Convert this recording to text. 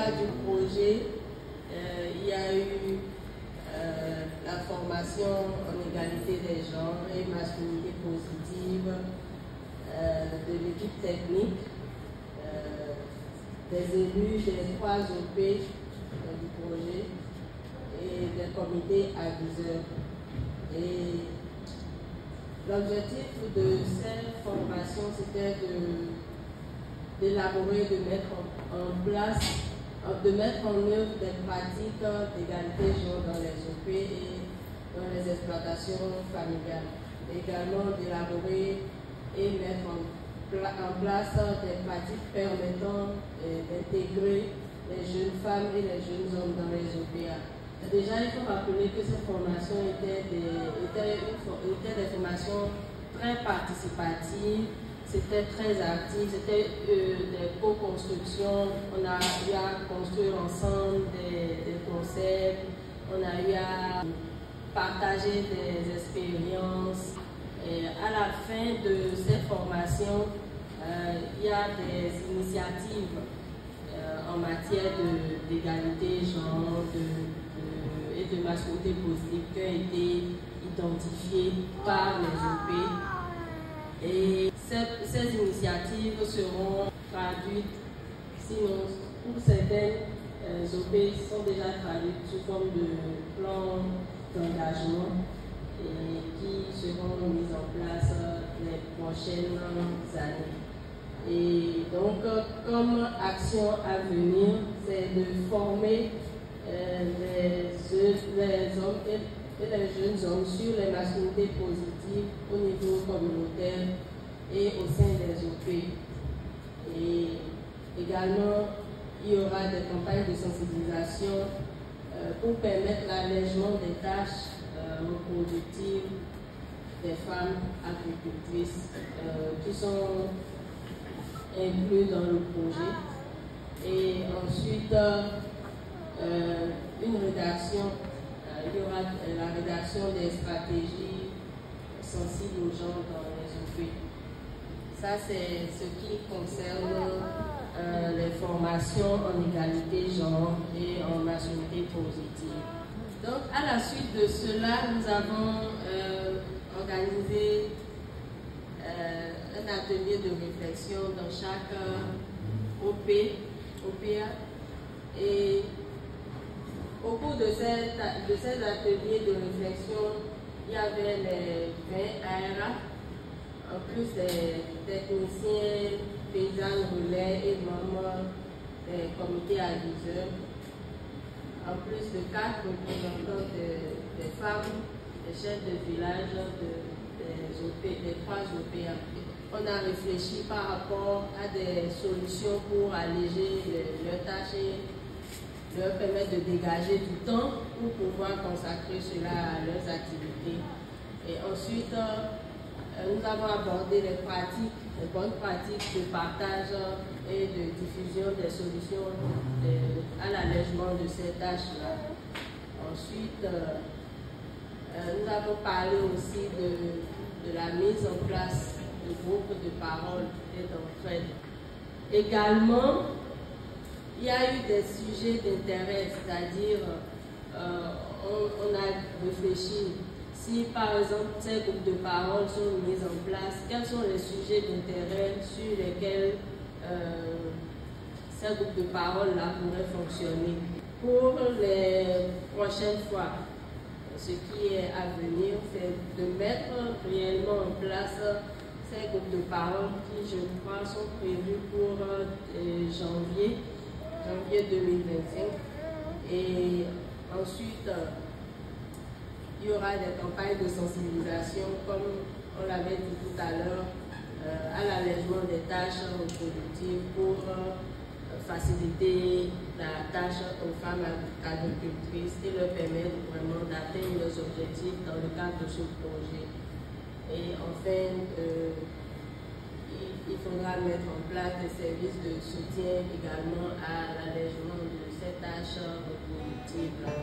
cadre du projet, il y a eu la formation en égalité des genres et masculinité positive de l'équipe technique, des élus des 3 OP du projet et des comités aviseurs. Et l'objectif de cette formation, c'était d'élaborer, de mettre en place, de mettre en œuvre des pratiques d'égalité genre dans les OP et dans les exploitations familiales. Également d'élaborer et mettre en place des pratiques permettant d'intégrer les jeunes femmes et les jeunes hommes dans les OPA. Déjà, il faut rappeler que ces formations étaient des formations très participatives, c'était très actif, c'était des co-constructions, on a eu à construire ensemble des concepts, on a eu à partager des expériences. Et à la fin de cette formation, il y a des initiatives en matière d'égalité, genre et de masculinité positive qui ont été identifiées par les OP. Et ces initiatives seront traduites, sinon pour certaines OP sont déjà traduites sous forme de plans d'engagement et qui seront mises en place les prochaines années. Et donc, comme action à venir, c'est de former les hommes et les jeunes hommes sur les masculinités positives au niveau communautaire et au sein des OP. Et également, il y aura des campagnes de sensibilisation pour permettre l'allègement des tâches reproductives des femmes agricultrices qui sont inclus dans le projet. Et ensuite, une rédaction, il y aura la rédaction des stratégies sensibles aux gens dans les OP. Ça, c'est ce qui concerne les formations en égalité genre et en masculinité positive. Donc, à la suite de cela, nous avons organisé un atelier de réflexion dans chaque OPA. Et au cours de ces ateliers de réflexion, il y avait les 20 ARA, en plus des techniciens, paysans relais et membres des comités aviseurs, en plus de 4 représentants des femmes, des chefs de village des 3 OPA. On a réfléchi par rapport à des solutions pour alléger leurs tâches et leur permettre de dégager du temps pour pouvoir consacrer cela à leurs activités. Et ensuite, nous avons abordé les bonnes pratiques de partage et de diffusion des solutions à l'allègement de ces tâches-là. Ensuite, nous avons parlé aussi de la mise en place de groupes de parole et d'entraide. Également, il y a eu des sujets d'intérêt, c'est-à-dire on a réfléchi si par exemple ces groupes de parole sont mis en place, quels sont les sujets d'intérêt sur lesquels ces groupes de parole-là pourraient fonctionner. Pour les prochaines fois, ce qui est à venir, c'est de mettre réellement en place ces groupes de parole qui, je crois, sont prévus pour janvier 2025. Et ensuite, il y aura des campagnes de sensibilisation, comme on l'avait dit tout à l'heure, à l'allègement des tâches reproductives pour faciliter la tâche aux femmes agricultrices et leur permettre vraiment d'atteindre leurs objectifs dans le cadre de ce projet. Et enfin, il faudra mettre en place des services de soutien également à l'allègement de ces tâches reproductives-là.